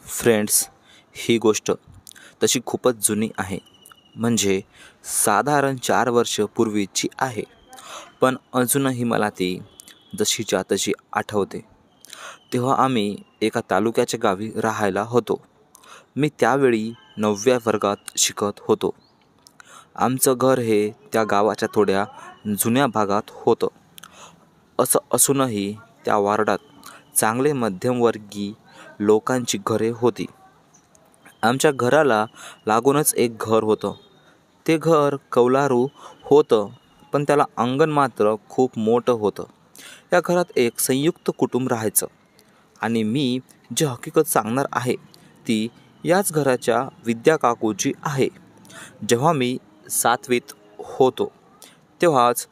Friends, ही गोष्ट तशी खूपच जुनी आहे. म्हणजे साधारण 4 वर्ष पूर्वीची आहे. पण अजूनही मला ती जशीच्या तशी आठवते. तेव्हा आम्ही एका तालुक्याच्या गावी राहायला होतो. मी त्यावेळी 9व्या वर्गात शिकत होतो. आमचं घर हे त्या गावाच्या थोड्या जुन्या भागात होतं. असं असूनही त्या वार्डात चांगले मध्यमवर्गीय लोकांची घरे होती. आमच्या घराला लागूनच एक घर होतं. ते घर कौलारू होतं, पण त्याला अंगण मात्र खूप मोठं होतं. या घरात एक संयुक्त कुटुंब राहायचं. आणि मी जी हकीकत सांगणार आहे ती याच घराच्या विद्या काकूची आहे. जेव्हा मी 7वीत होतो तेव्हाच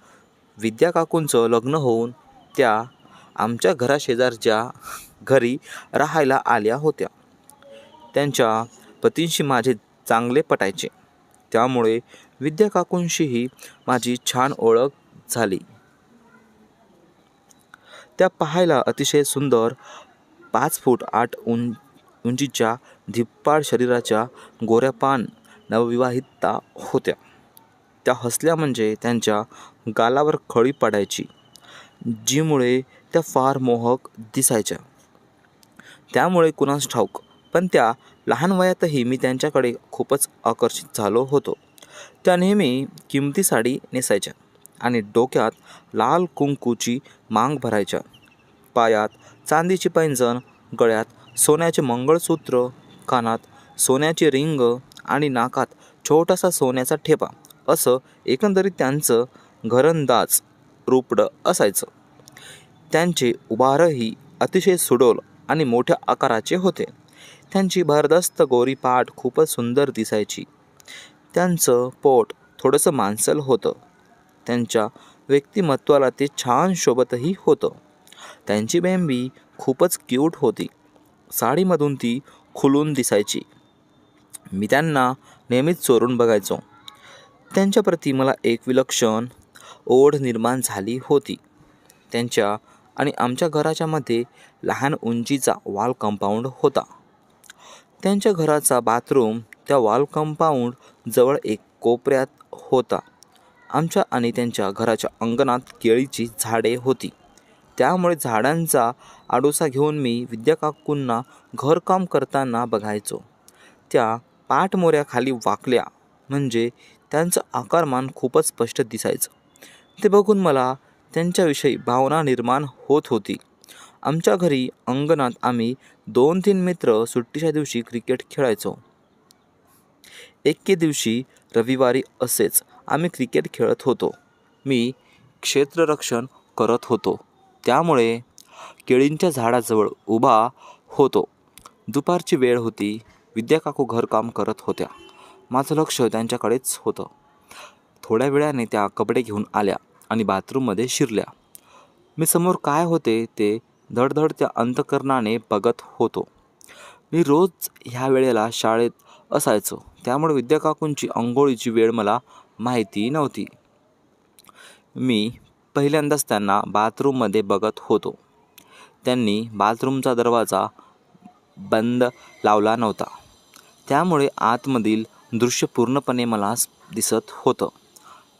विद्या काकूंचं लग्न होऊन त्या आमच्या घराशेजारच्या घरी राहायला आल्या होत्या. त्यांच्या पतींशी माझे चांगले पटायचे, त्यामुळे विद्या काकूंशीही माझी छान ओळख झाली. त्या पाहायला अतिशय सुंदर, 5 फूट 8 उंचीच्या धिप्पाड शरीराच्या गोऱ्यापान नवविवाहिता होत्या. त्या हसल्या म्हणजे त्यांच्या गालावर खळी पडायची, जीमुळे त्या फार मोहक दिसायच्या. त्यामुळे कुणास ठाऊक, पण त्या लहान वयातही मी त्यांच्याकडे खूपच आकर्षित झालो होतो. त्या नेहमी किमती साडी नेसायच्या आणि डोक्यात लाल कुंकूची मांग भरायच्या. पायात चांदीची पैंजण, गळ्यात सोन्याचे मंगळसूत्र, कानात सोन्याची रिंग आणि नाकात छोटासा सोन्याचा ठेपा. असं एकंदरीत त्यांचं घरंदाज रूपड असायचं. त्यांचे उभारही अतिशय सुडोल आणि मोठ्या आकाराचे होते. त्यांची भरदस्त गोरी पाठ खूपच सुंदर दिसायची. त्यांचं पोट थोडंसं मांसल होतं. त्यांच्या व्यक्तिमत्वाला ते छान शोभतही होतं. त्यांची बेंबी खूपच क्यूट होती. साडीमधून ती खुलून दिसायची. मी त्यांना नेहमीच चोरून बघायचो. त्यांच्याप्रती मला एक विलक्षण ओढ निर्माण झाली होती. त्यांच्या आणि आमच्या घराच्या मध्ये लहान उंचीचा वॉल कंपाऊंड होता. त्यांच्या घराचा बाथरूम त्या वॉल कंपाऊंड जवळ एक कोपऱ्यात होता. आमच्या आणि त्यांच्या घराच्या अंगणात केळीची झाडे होती, त्यामुळे झाडांचा आडोसा घेऊन मी विद्या काकूंना घरकाम करताना बघायचो. त्या पाठमोऱ्याखाली वाकल्या म्हणजे त्यांचं आकारमान खूपच स्पष्ट दिसायचं. ते बघून मला त्यांच्याविषयी भावना निर्माण होत होती. आमच्या घरी अंगणात आम्ही 2-3 मित्र सुट्टीच्या दिवशी क्रिकेट खेळायचो. एके दिवशी रविवारी असेच आम्ही क्रिकेट खेळत होतो. मी क्षेत्ररक्षण करत होतो, त्यामुळे केळींच्या झाडाजवळ उभा होतो. दुपारची वेळ होती. विद्या काकू घरकाम करत होत्या. माझं लक्ष त्यांच्याकडेच होतं. थोड्या वेळाने त्या कपडे घेऊन आल्या आणि बाथरूममध्ये शिरल्या. मी समोर काय होते ते धडधडत्या अंतकरणाने बघत होतो. मी रोज ह्या वेळेला शाळेत असायचो, त्यामुळे विद्या काकूंची अंघोळीची वेळ मला माहिती नव्हती. मी पहिल्यांदाच त्यांना बाथरूममध्ये बघत होतो. त्यांनी बाथरूमचा दरवाजा बंद लावला नव्हता, त्यामुळे आतमधील दृश्य पूर्णपणे मला दिसत होतं.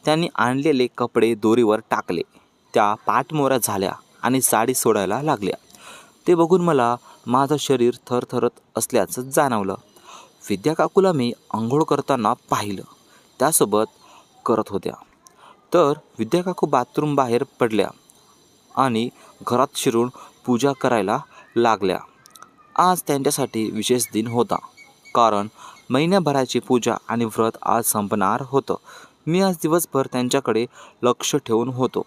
त्यांनी आणलेले कपडे दोरीवर टाकले. त्या पाठमोऱ्या झाल्या आणि साडी सोडायला लागल्या. ते बघून मला माझं शरीर थरथरत असल्याचं जाणवलं. विद्या काकूला मी आंघोळ करताना पाहिलं, त्यासोबत करत होत्या. तर विद्या काकू बाथरूम बाहेर पडल्या आणि घरात शिरून पूजा करायला लागल्या. आज त्यांच्यासाठी विशेष दिन होता, कारण महिन्याभराची पूजा आणि व्रत आज संपणार होतं. मी आज दिवसभर त्यांच्याकडे लक्ष ठेवून होतो.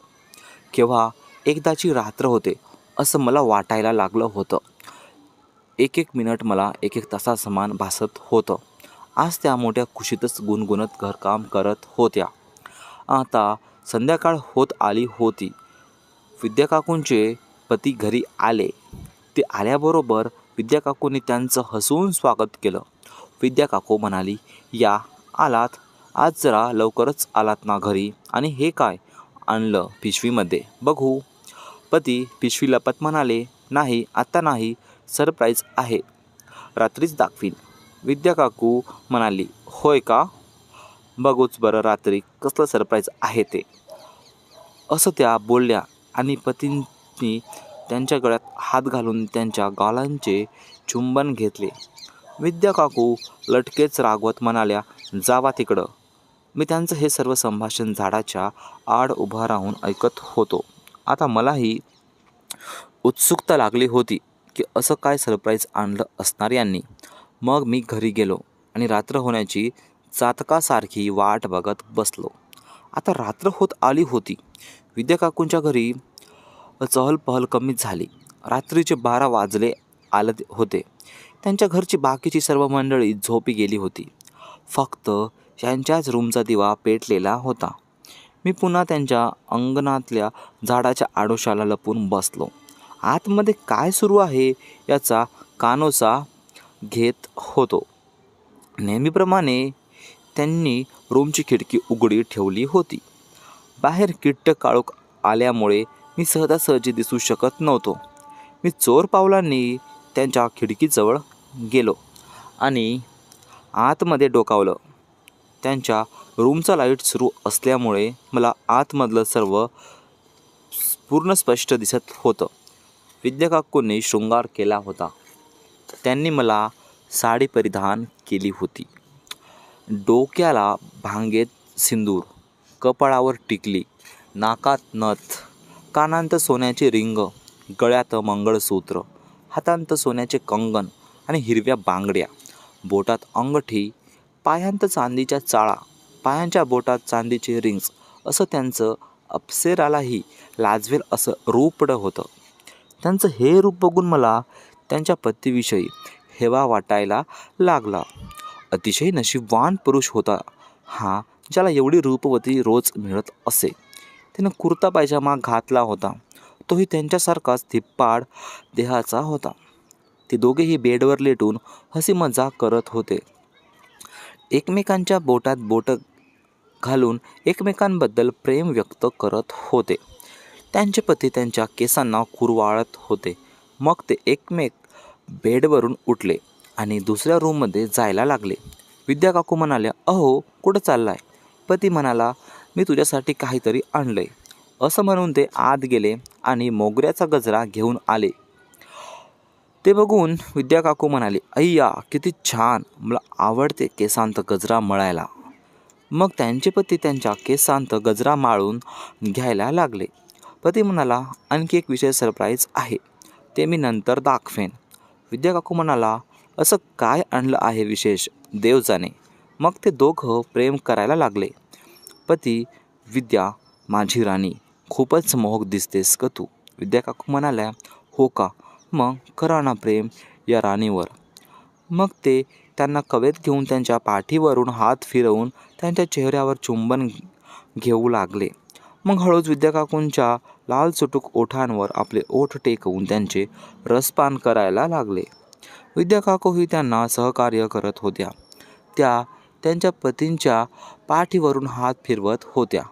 केव्हा एकदाची रात्र होते असं मला वाटायला लागलं होतं. एक मिनिट मला एक तासासमान भासत होतं. आज त्या मोठ्या खुशीतच गुणगुणत घरकाम करत होत्या. आता संध्याकाळ होत आली होती. विद्या काकूंचे पती घरी आले. ते आल्याबरोबर विद्या काकूंनी त्यांचं हसून स्वागत केलं. विद्या काकू म्हणाली, या आलात, आज जरा लवकरच आलात ना घरी. आणि हे काय आणलं पिशवीमध्ये, बघू. पती पिशवी लपत म्हणाले, नाही, आत्ता नाही, सरप्राईज आहे. रात्रीच दाखवीन. विद्या काकू म्हणाली. होय का? बघूच बरं रात्री कसलं सरप्राईज आहे ते, असं त्या बोलल्या आणि पतींनी त्यांच्या गळ्यात हात घालून त्यांच्या गालांचे चुंबन घेतले. विद्या काकू लटकेच रागवत म्हणाल्या, जावा तिकडं. मी त्यांचं हे सर्व संभाषण झाडाच्या आड उभा राहून ऐकत होतो. आता मलाही उत्सुकता लागली होती की असं काय सरप्राईज आणलं असणार यांनी. मग मी घरी गेलो आणि रात्र होण्याची चातकासारखी वाट बघत बसलो. आता रात्र होत आली होती. विद्या काकूंच्या घरी चहलपहल कमी झाली. रात्रीचे 12 वाजले आले होते. त्यांच्या घरची बाकीची सर्व मंडळी झोपी गेली होती. फक्त त्यांच्याच रूमचा दिवा पेटलेला होता. मी पुन्हा त्यांच्या अंगणातल्या झाडाच्या आडोशाला लपून बसलो. आतमध्ये काय सुरू आहे याचा कानोसा घेत होतो. नेहमीप्रमाणे त्यांनी रूमची खिडकी उघडी ठेवली होती. बाहेर किट्ट काळोख आल्यामुळे मी सहजासहजी दिसू शकत नव्हतो. मी चोर पावलांनी त्यांच्या खिडकीजवळ गेलो आणि आतमध्ये डोकावलं. त्यांच्या रूमचा लाईट सुरू असल्यामुळे मला आतमधलं सर्व पूर्ण स्पष्ट दिसत होतं. विद्या काकूंनी शृंगार केला होता. त्यांनी मला साडी परिधान केली होती. डोक्याला भांगेत सिंदूर, कपाळावर टिकली, नाकात नथ, कानांत सोन्याचे रिंग, गळ्यात मंगळसूत्र, हातांत सोन्याचे कंगन आणि हिरव्या बांगड्या, बोटात अंगठी, पायांत चांदीच्या चाळा, पायांच्या बोटात चांदीचे रिंग्स, असं त्यांचं अप्सरालाही लाजवेल असं रूपडं होतं. त्यांचं हे रूप बघून मला त्यांच्या पतीविषयी हेवा वाटायला लागला. अतिशय नशीबवान पुरुष होता हा, ज्याला एवढी रूपवती रोज मिळत असे. त्यानं कुर्ता पायजामा घातला होता. तोही त्यांच्यासारखाच धिप्पाड देहाचा होता. ते दोघेही बेडवर लेटून हसी मजाक करत होते. एकमेकांच्या बोटात बोटं घालून एकमेकांबद्दल प्रेम व्यक्त करत होते. त्यांचे पती त्यांच्या केसांना कुरवाळत होते. मग ते एकमेक बेडवरून उठले आणि दुसऱ्या रूममध्ये जायला लागले. विद्या काकू म्हणाल्या, अहो कुठं चाललाय? पती म्हणाला, मी तुझ्यासाठी काहीतरी आणलंय. असं म्हणून ते आत गेले आणि मोगऱ्याचा गजरा घेऊन आले. ते बघून विद्या काकू म्हणाली, अय्या किती छान, मला आवडते केसांत गजरा मळायला. मग त्यांचे पती त्यांच्या केसांत गजरा माळून घ्यायला लागले. पती म्हणाला, आणखी एक विशेष सरप्राईज आहे, ते मी नंतर दाखवेन. विद्या काकू म्हणाला, असं काय आणलं आहे विशेष, देव जाणे. मग ते दोघं प्रेम करायला लागले. पती, विद्या माझी राणी, खूपच मोहक दिसतेस ग तू. विद्या काकू म्हणाल्या, हो का, मग करा ना प्रेम या राणीवर. मग ते त्यांना कवेत घेऊन त्यांच्या पाठीवरून हात फिरवून त्यांच्या चेहऱ्यावर चुंबन घेऊ लागले. मग हळूच विद्या काकूंच्या लालचुटूक ओठांवर आपले ओठ टेकवून त्यांचे रसपान करायला लागले. विद्या काकूही त्यांना सहकार्य करत होत्या. त्या त्यांच्या पतींच्या पाठीवरून हात फिरवत होत्या.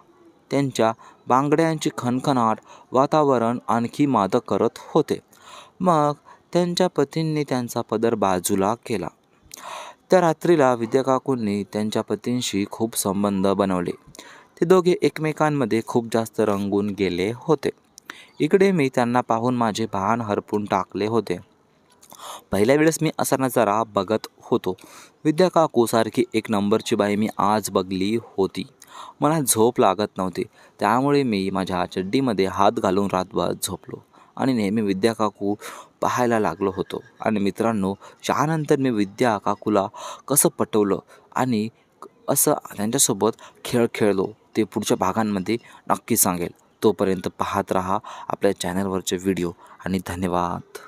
त्यांच्या बांगड्यांची खणखणाट वातावरण आणखी मादक करत होते. मग त्यांच्या पतींनी त्यांचा पदर बाजूला केला. त्या रात्रीला विद्या काकूंनी त्यांच्या पतींशी खूप संबंध बनवले. ते दोघे एकमेकांमध्ये खूप जास्त रंगून गेले होते. इकडे मी त्यांना पाहून माझे भान हरपून टाकले होते. पहिल्या वेळेस मी असा नजारा बघत होतो. विद्या काकू सारखी एक नंबरची बाई मी आज बघली होती. मला झोप लागत नव्हती, त्यामुळे मी माझ्या चड्डीमध्ये हात घालून रातभर झोपलो आणि नेहमी विद्या काकू पाहायला लागलो होतो. आणि मित्रांनो, त्यानंतर मी विद्या काकूला कसं पटवलं आणि असं त्यांच्यासोबत खेळ खेळलो ते पुढच्या भागांमध्ये नक्की सांगेल. तोपर्यंत पाहत राहा आपल्या चॅनलवरचे व्हिडिओ आणि धन्यवाद.